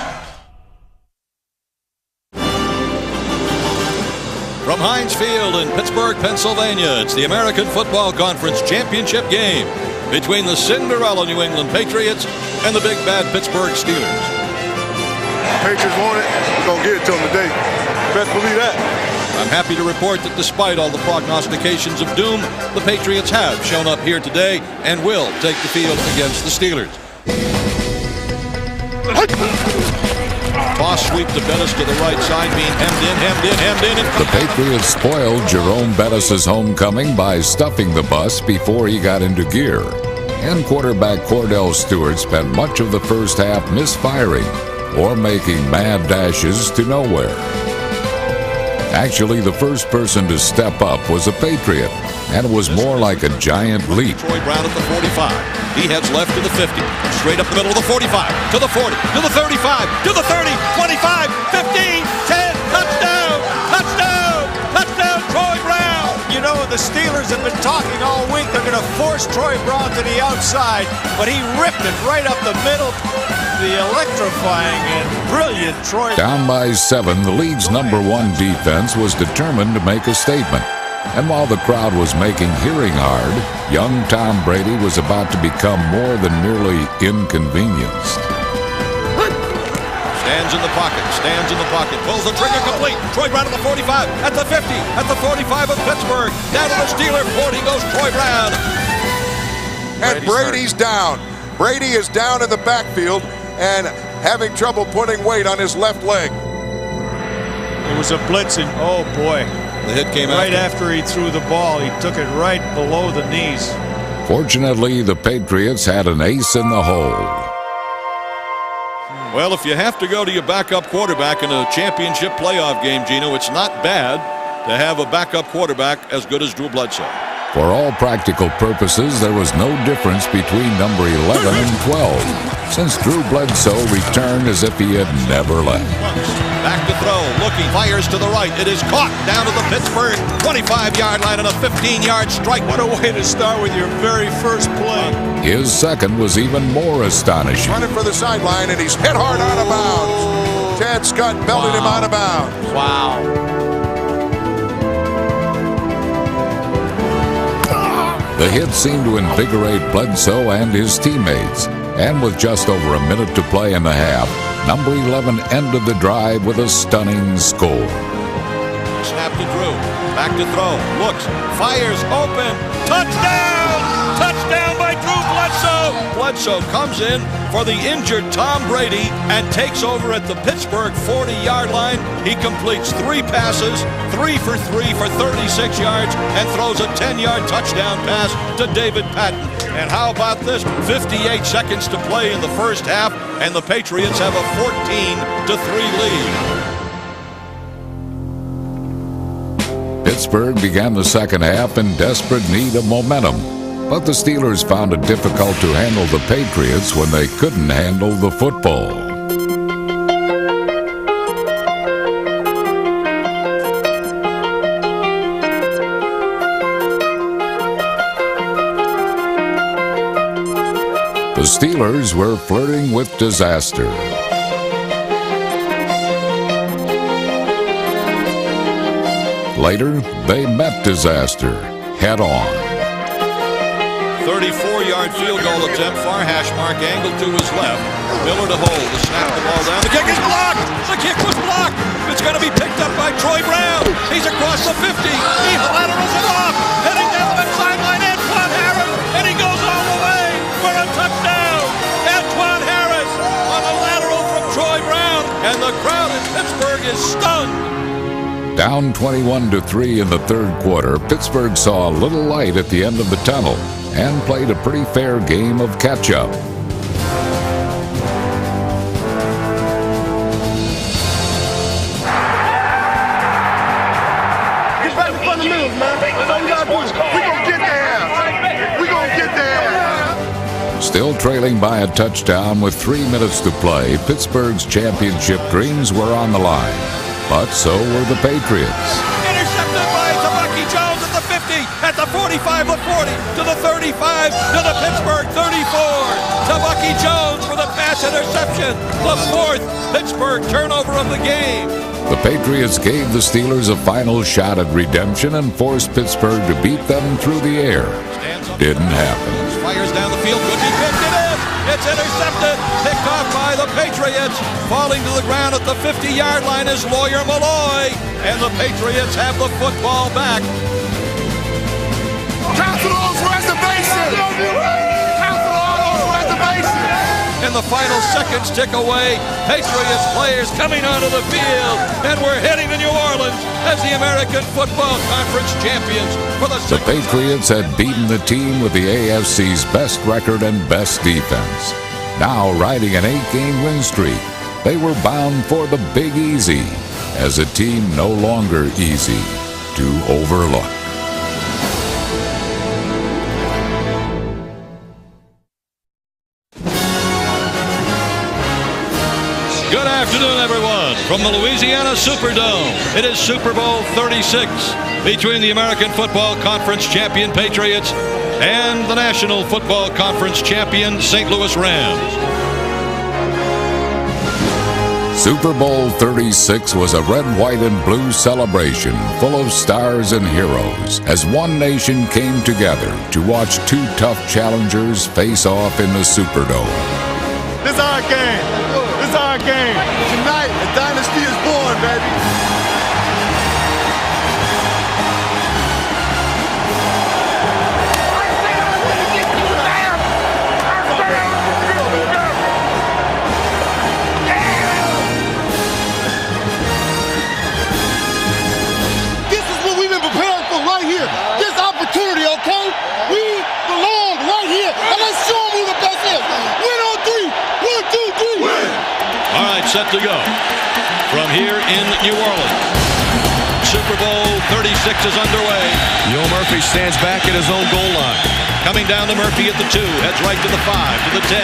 From Heinz Field in Pittsburgh, Pennsylvania, it's the American Football Conference Championship game between the Cinderella New England Patriots and the big bad Pittsburgh Steelers. Patriots want it, we're going to get it to them today. Best believe that. I'm happy to report that despite all the prognostications of doom, the Patriots have shown up here today and will take the field against the Steelers. Boss sweep to Bettis to the right side, being hemmed in. The Patriots spoiled Jerome Bettis' homecoming by stuffing the bus before he got into gear. And quarterback Cordell Stewart spent much of the first half misfiring or making mad dashes to nowhere. Actually, the first person to step up was a Patriot, and it was more like a giant leap. Troy Brown at the 45. He heads left to the 50. Straight up the middle of the 45. To the 40. To the 35. To the 30. 25. 15. 10. Touchdown. Touchdown. Touchdown, Troy Brown. You know, the Steelers have been talking all week. They're going to force Troy Brown to the outside, but he ripped it right up the middle. The electrifying and brilliant Troy. Down by 7, the league's #1 defense was determined to make a statement. And while the crowd was making hearing hard, young Tom Brady was about to become more than merely inconvenienced. Stands in the pocket, pulls the trigger complete. Troy Brown at the 45, at the 50, at the 45 of Pittsburgh. Down to the Steeler 40 goes Troy Brown. And Brady's down. Brady is down in the backfield and having trouble putting weight on his left leg. It was a blitz, and oh boy. The hit came right after he threw the ball. He took it right below the knees. Fortunately, the Patriots had an ace in the hole. Well, if you have to go to your backup quarterback in a championship playoff game, Gino, it's not bad to have a backup quarterback as good as Drew Bledsoe. For all practical purposes, there was no difference between number 11 and 12, since Drew Bledsoe returned as if he had never left. Back to throw, looking, fires to the right. It is caught down to the Pittsburgh 25-yard line on a 15-yard strike. What a way to start with your very first play. His second was even more astonishing. Running for the sideline, and he's hit hard out of bounds. Chad Scott belted him out of bounds. Wow. The hit seemed to invigorate Bledsoe and his teammates, and with just over a minute to play in the half, number 11 ended the drive with a stunning score. Snap to Drew, back to throw, looks, fires, open, touchdown! Touchdown by Drew Bledsoe! Bledsoe comes in for the injured Tom Brady and takes over at the Pittsburgh 40-yard line. He completes 3 passes, 3 for 3 for 36 yards, and throws a 10-yard touchdown pass to David Patton. And how about this? 58 seconds to play in the first half, and the Patriots have a 14-3 lead. Pittsburgh began the second half in desperate need of momentum, but the Steelers found it difficult to handle the Patriots when they couldn't handle the football. The Steelers were flirting with disaster. Later, they met disaster head-on. 34-yard field goal attempt, far hash mark, angled to his left. Miller to hold, to snap the ball down. The kick is blocked! The kick was blocked! It's going to be picked up by Troy Brown. He's across the 50. He laterals it off. Heading down the sideline, Antoine Harris, and he goes all the way for a touchdown. Antoine Harris on a lateral from Troy Brown, and the crowd in Pittsburgh is stunned. Down 21-3 in the third quarter, Pittsburgh saw a little light at the end of the tunnel and played a pretty fair game of catch-up. Get back to fundamentals, man. That's all we gotta do. We gonna get there. We gonna get there. Still trailing by a touchdown with 3 minutes to play, Pittsburgh's championship dreams were on the line. But so were the Patriots. Intercepted by Tabaki Jones at the 50, at the 45, the 40, to the 35, to the Pittsburgh 34, to Bucky Jones for the pass interception, the fourth Pittsburgh turnover of the game. The Patriots gave the Steelers a final shot at redemption and forced Pittsburgh to beat them through the air. Didn't happen. Fires down the field, could be picked. It is. It's intercepted, picked off by the Patriots. Falling to the ground at the 50-yard line is Lawyer Malloy, and the Patriots have the football back. Capitals reservation! Capitals reservation! And the final seconds tick away. Patriots players coming onto the field, and we're heading to New Orleans as the American Football Conference champions for the The Patriots had beaten the team with the AFC's best record and best defense. Now riding an 8-game win streak, they were bound for the Big Easy as a team no longer easy to overlook. Good afternoon, everyone. From the Louisiana Superdome, it is Super Bowl 36 between the American Football Conference champion Patriots and the National Football Conference champion St. Louis Rams. Super Bowl 36 was a red, white, and blue celebration full of stars and heroes as one nation came together to watch two tough challengers face off in the Superdome. This is our game. This is our game. Tonight, a dynasty is born, baby. This is what we've been preparing for right here. This opportunity, okay? We belong right here. And let's show them who the best is. Win on three. 1, 2, 3. Win. All right, set to go. From here in New Orleans, Super Bowl 36 is underway. Yo Murphy stands back at his own goal line. Coming down to Murphy at the 2, heads right to the 5, to the 10,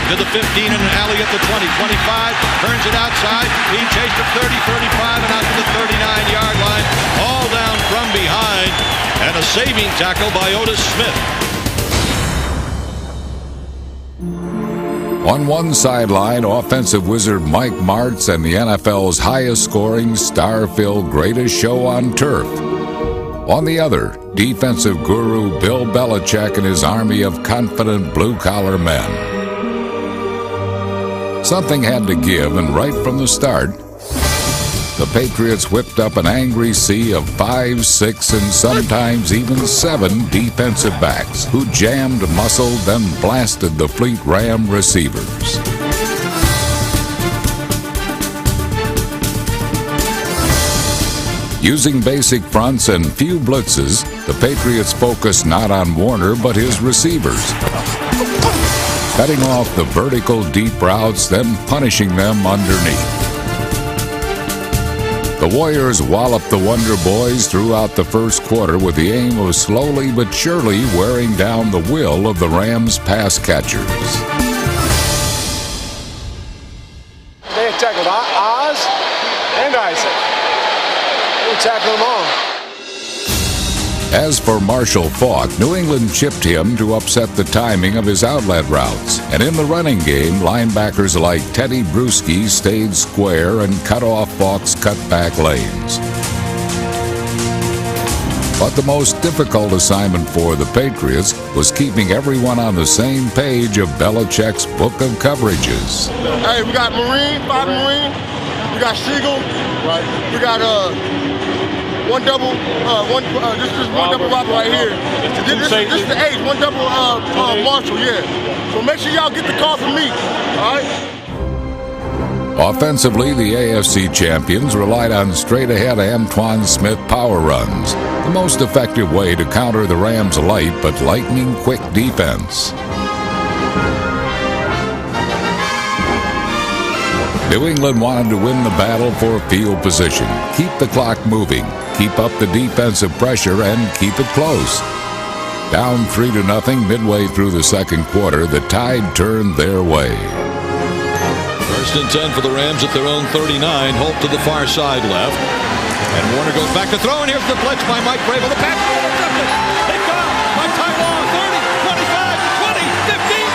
to the 15, and an alley at the 20, 25, turns it outside, being chased at 30, 35, and out to the 39-yard line, all down from behind, and a saving tackle by Otis Smith. On one sideline, offensive wizard Mike Martz and the NFL's highest-scoring, star-filled greatest show on turf. On the other, defensive guru Bill Belichick and his army of confident blue-collar men. Something had to give, and right from the start, the Patriots whipped up an angry sea of 5, 6, and sometimes even 7 defensive backs who jammed, muscled, and blasted the fleet Ram receivers. Using basic fronts and few blitzes, the Patriots focused not on Warner but his receivers, cutting off the vertical deep routes, then punishing them underneath. The Warriors walloped the Wonder Boys throughout the first quarter with the aim of slowly but surely wearing down the will of the Rams' pass catchers. They tackled Oz and Isaac. They tackled them all. As for Marshall Faulk, New England chipped him to upset the timing of his outlet routes. And in the running game, linebackers like Teddy Bruschi stayed square and cut off Faulk's cutback lanes. But the most difficult assignment for the Patriots was keeping everyone on the same page of Belichick's book of coverages. Hey, we got Marine, 5 Marine. We got Siegel. Right. We got one double, this is one double Robert right here. This is the 8, one double Marshall, yeah. So make sure y'all get the call from me, all right? Offensively, the AFC champions relied on straight-ahead Antoine Smith power runs, the most effective way to counter the Rams' light but lightning-quick defense. New England wanted to win the battle for field position, keep the clock moving, keep up the defensive pressure, and keep it close. Down 3-0 midway through the second quarter, the tide turned their way. First and 10 for the Rams at their own 39. Holt to the far side left. And Warner goes back to throw, and here's the blitz by Mike Vrabel. The pass is intercepted. Picked off by Ty Law. 30, 25, 20, 15,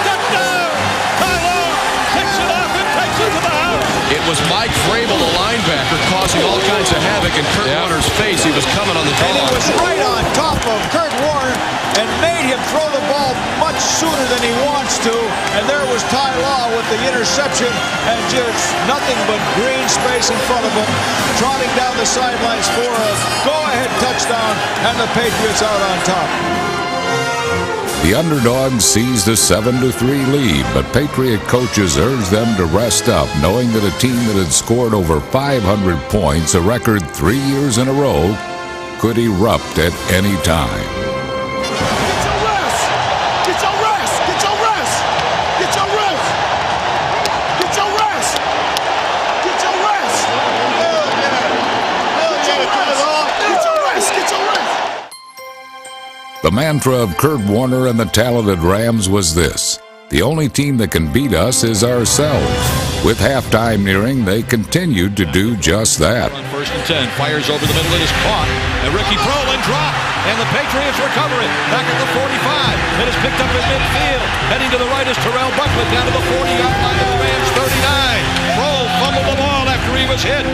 touchdown. Ty Law picks it up and takes it to the house. It was Mike Vrabel, the linebacker, causing all kinds of havoc in Kurt Warner's face. He was coming on the ball. And he was right on top of Kurt Warner and made him throw the ball much sooner than he wants to. And there was Ty Law with the interception and just nothing but green space in front of him, trotting down the sidelines for a go-ahead touchdown, and the Patriots out on top. The underdogs seized a 7-3 lead, but Patriot coaches urged them to rest up, knowing that a team that had scored over 500 points, a record 3 years in a row, could erupt at any time. Get your rest! Get your rest! Get your rest! Get your rest! Get your rest! Get your rest! Get your rest! The mantra of Kurt Warner and the talented Rams was this: the only team that can beat us is ourselves. With halftime nearing, they continued to do just that. On 1st and 10, fires over the middle, it is caught, and Ricky Prohlin dropped, and the Patriots recover it. Back at the 45, it is picked up in midfield. Heading to the right is Terrell Buckley, down to the 40-yard line of the Rams, 39. Prohl fumbled the ball after he was hit.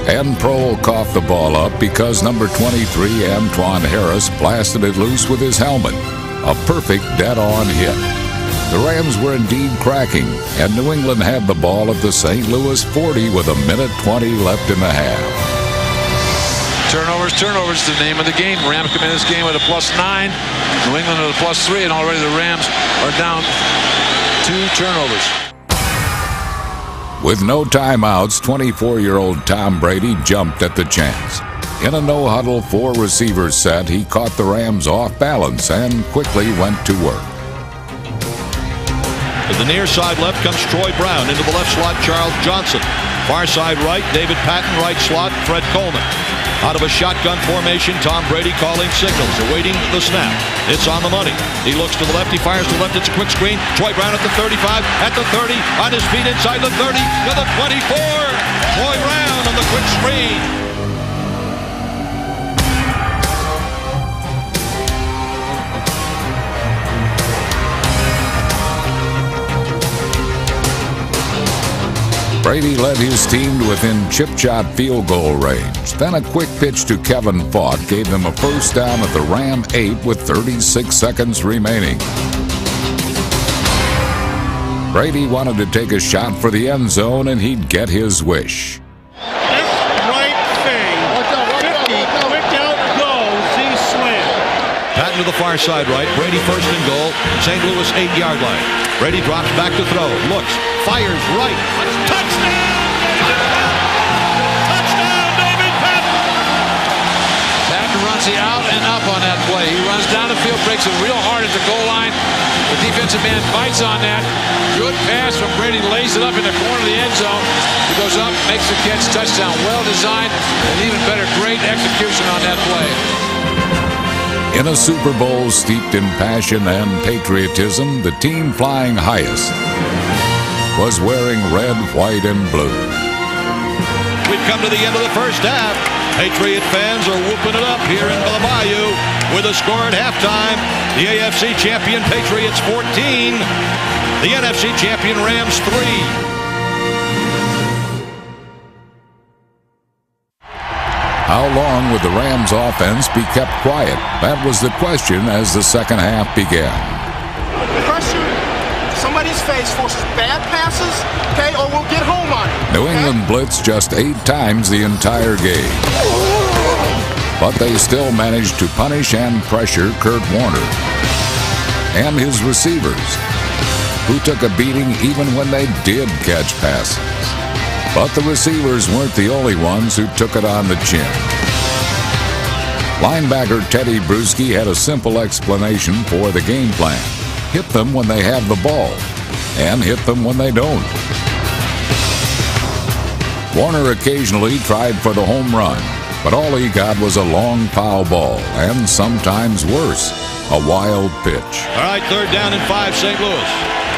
And Prohl coughed the ball up because number 23, Antoine Harris, blasted it loose with his helmet. A perfect dead-on hit. The Rams were indeed cracking, and New England had the ball at the St. Louis 40 with 1:20 left in the half. Turnovers, the name of the game. Rams come in this game with a +9. New England with a +3, and already the Rams are down 2 turnovers. With no timeouts, 24-year-old Tom Brady jumped at the chance. In a no-huddle 4-receiver set, he caught the Rams off balance and quickly went to work. To the near side left comes Troy Brown. Into the left slot, Charles Johnson. Far side right, David Patton. Right slot, Fred Coleman. Out of a shotgun formation, Tom Brady calling signals, awaiting the snap. It's on the money. He looks to the left, he fires to the left, it's a quick screen. Troy Brown at the 35, at the 30, on his feet inside the 30, to the 24. Troy Brown on the quick screen. Brady led his team to within chip-shot field goal range. Then a quick pitch to Kevin Fott gave them a first down at the Ram 8 with 36 seconds remaining. Brady wanted to take a shot for the end zone, and he'd get his wish. Right thing. 50. Quick out goes. He slammed. Patton to the far side right. Brady first and goal. St. Louis 8-yard line. Brady drops back to throw. Looks. Fires right. Touchdown! Touchdown, David Patton! Patton runs the out and up on that play. He runs down the field, breaks it real hard at the goal line. The defensive man bites on that. Good pass from Brady, lays it up in the corner of the end zone. He goes up, makes the catch, touchdown. Well designed, and even better, great execution on that play. In a Super Bowl steeped in passion and patriotism, the team flying highest was wearing red, white, and blue. We've come to the end of the first half. Patriot fans are whooping it up here in the Bayou with a score at halftime. The AFC champion Patriots 14. The NFC champion Rams 3. How long would the Rams offense be kept quiet? That was the question as the second half began. Pressure somebody's face forces bad passes, okay, or we'll get home on it. New England blitzed just 8 times the entire game. But they still managed to punish and pressure Kurt Warner and his receivers, who took a beating even when they did catch passes. But the receivers weren't the only ones who took it on the chin. Linebacker Teddy Bruschi had a simple explanation for the game plan. Hit them when they have the ball, and hit them when they don't. Warner occasionally tried for the home run, but all he got was a long foul ball, and sometimes worse, a wild pitch. All right, 3rd down and 5, St. Louis.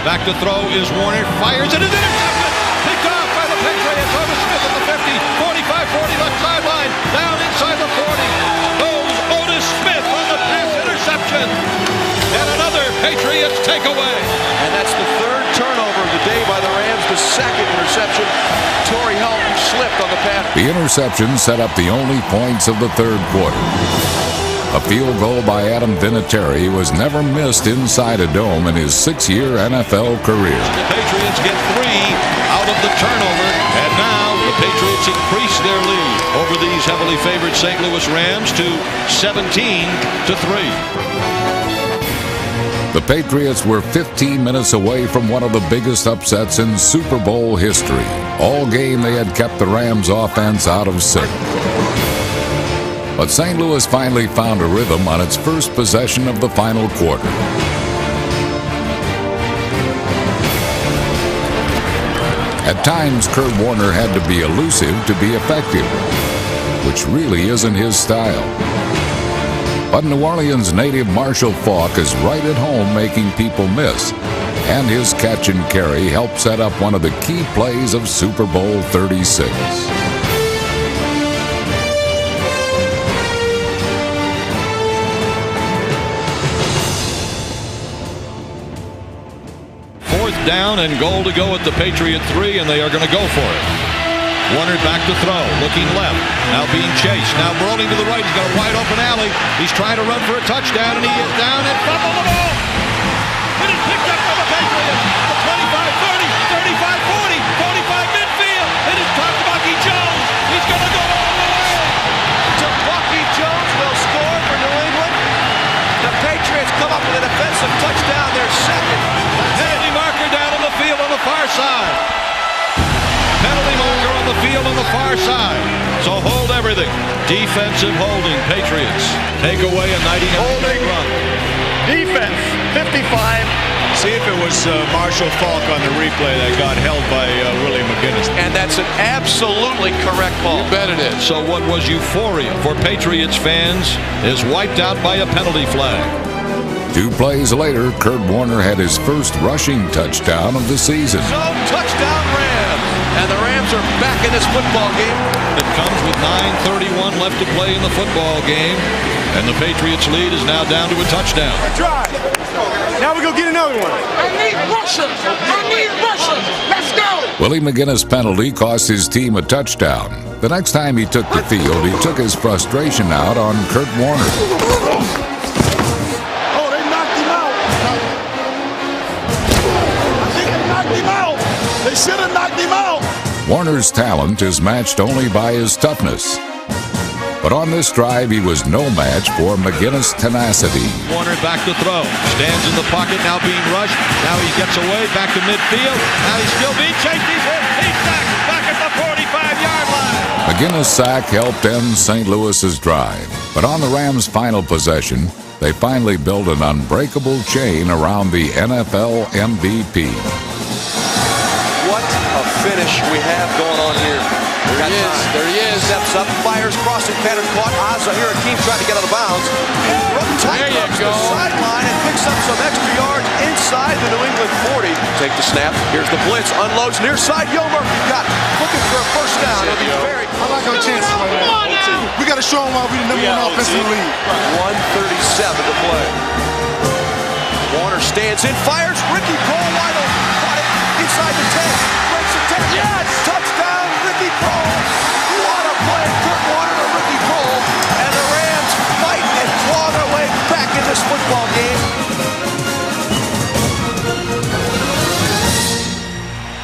Back to throw is Warner, fires it, is intercepted! Picked off by the Patriots, over Smith at the 50, 45-40 left sideline. Down inside the 40. Goes Otis Smith on the pass interception. And another Patriots takeaway. And that's the third turnover of the day by the Rams. The second interception. Torrey Helton slipped on the pass. The interception set up the only points of the third quarter. A field goal by Adam Vinatieri was never missed inside a dome in his 6-year NFL career. The Patriots get 3 out of the turnover, and now the Patriots increase their lead over these heavily favored St. Louis Rams to 17-3. The Patriots were 15 minutes away from one of the biggest upsets in Super Bowl history. All game they had kept the Rams offense out of sync. But St. Louis finally found a rhythm on its first possession of the final quarter. At times, Kurt Warner had to be elusive to be effective, which really isn't his style. But New Orleans native Marshall Faulk is right at home making people miss, and his catch and carry helped set up one of the key plays of Super Bowl 36. Down and goal to go at the Patriot 3, and they are going to go for it. Warner back to throw, looking left, now being chased, now rolling to the right. He's got a wide open alley. He's trying to run for a touchdown, and he is down and fumbled the ball. It is picked up by the Patriots. The 25, 30, 35, 40, 45 midfield. It is caught to Bucky Jones. He's going to go all the way. To Bucky Jones will score for New England. The Patriots come up with a defensive touchdown. Their second. Penalty marker down on the field on the far side. Penalty marker on the field on the far side. So hold everything. Defensive holding. Patriots take away a 90-yard run. Defense, 55. See if it was Marshall Faulk on the replay that got held by Willie McGinnis. And that's an absolutely correct call. You bet it is. So what was euphoria for Patriots fans is wiped out by a penalty flag. 2 plays later, Kurt Warner had his first rushing touchdown of the season. So touchdown Rams, and the Rams are back in this football game. It comes with 9:31 left to play in the football game, and the Patriots lead is now down to a touchdown. Drive. Now we go get another one. I need rushers. I need rushers. Let's go. Willie McGinnis' penalty cost his team a touchdown. The next time he took the field, he took his frustration out on Kurt Warner. They should have knocked him out. Warner's talent is matched only by his toughness. But on this drive, he was no match for McGinnis' tenacity. Warner back to throw. Stands in the pocket, now being rushed. Now he gets away, back to midfield. Now he's still being chased. He's hit. He's back at the 45-yard line. McGinnis' sack helped end St. Louis's drive. But on the Rams' final possession, they finally built an unbreakable chain around the NFL MVP. What a finish we have going on here. There he is. Steps up, fires, crossing pattern caught. Azahir Hakeem trying to get out of bounds. There you go. The sideline and picks up some extra yards inside the New England 40. Take the snap. Here's the blitz. Unloads near side. Yearbook got looking for a first down. It'll be very. I like our chances right now. We got to show them why we're the number 1 offense in the league. 1:37 to play. Warner stands in, fires. Ricky Cole wide open. Caught it inside the 10. Breaks the 10. Yes! Touchdown, Ricky Cole. What a play. Kurt Warner to Ricky Cole. And the Rams fight and claw their way back in this football game.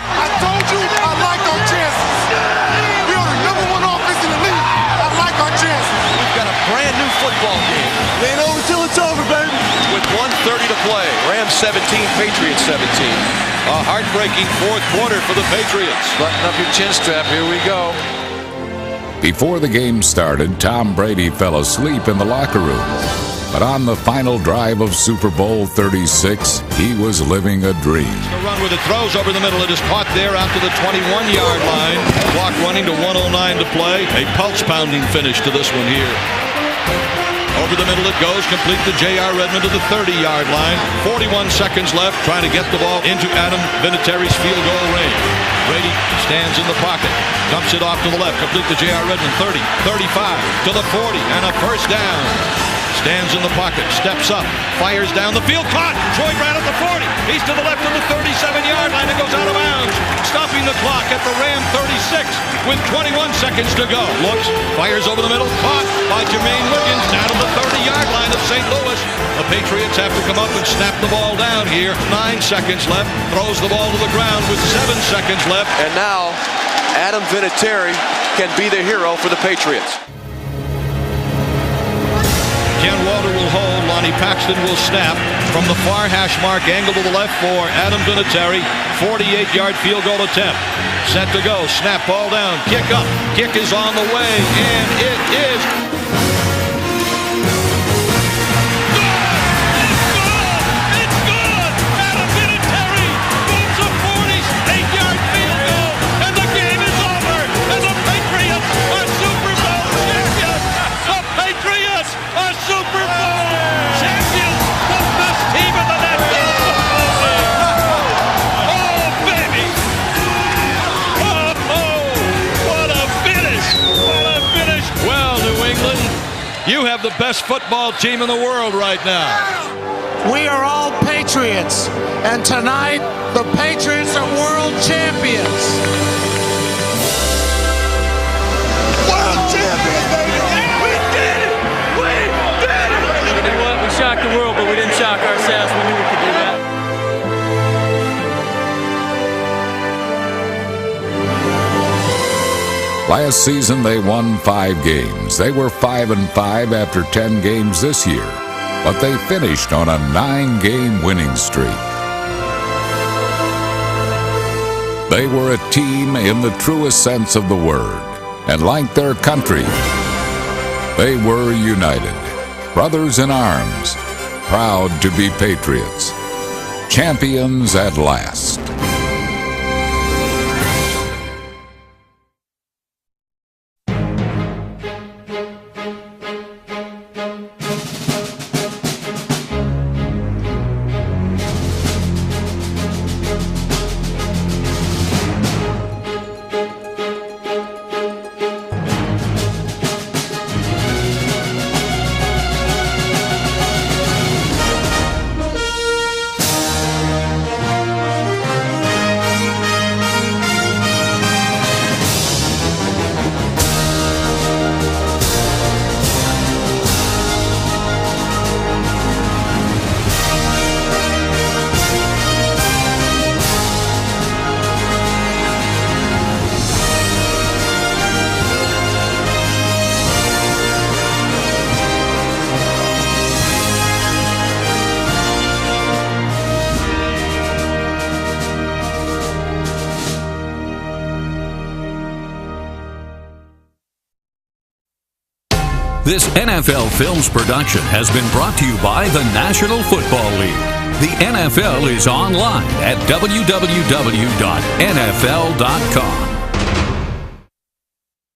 I told you I like our chances. We are the number 1 offense in the league. I like our chances. We've got a brand new football game. It ain't over till it's over, baby. With 1:30 to play. Rams 17, Patriots 17. A heartbreaking fourth quarter for the Patriots. Button up your chin strap. Here we go. Before the game started, Tom Brady fell asleep in the locker room. But on the final drive of Super Bowl 36, he was living a dream. The run with it throws over the middle. It is caught there out to the 21-yard line. Clock running to 1:09 to play. A pulse-pounding finish to this one here. Over the middle it goes, complete to J.R. Redmond to the 30-yard line. 41 seconds left, trying to get the ball into Adam Vinatieri's field goal range. Brady stands in the pocket, dumps it off to the left, complete to J.R. Redmond, 30, 35, to the 40, and a first down. Stands in the pocket, steps up, fires down the field, caught. Troy Brown at the 40. He's to the left of the 37-yard line and goes out of bounds. Stopping the clock at the Ram 36 with 21 seconds to go. Looks, fires over the middle, caught by Jermaine Wiggins down to the 30-yard line of St. Louis. The Patriots have to come up and snap the ball down here. 9 seconds left, throws the ball to the ground with 7 seconds left. And now, Adam Vinatieri can be the hero for the Patriots. Ken Walter will hold. Lonnie Paxton will snap from the far hash mark, angle to the left for Adam Vinatieri. 48-yard field goal attempt. Set to go. Snap, ball down. Kick up. Kick is on the way, and it is. You have the best football team in the world right now. We are all Patriots, and tonight the Patriots are world champions. World champions, baby! We did it! We did it! You know what? We shocked the world, but we didn't shock ourselves. We knew we could do that. Last season, they won 5 games. They were 5-5 after 10 games this year, but they finished on a 9-game winning streak. They were a team in the truest sense of the word, and like their country, they were united, brothers in arms, proud to be Patriots, champions at last. This NFL Films production has been brought to you by the National Football League. The NFL is online at www.nfl.com.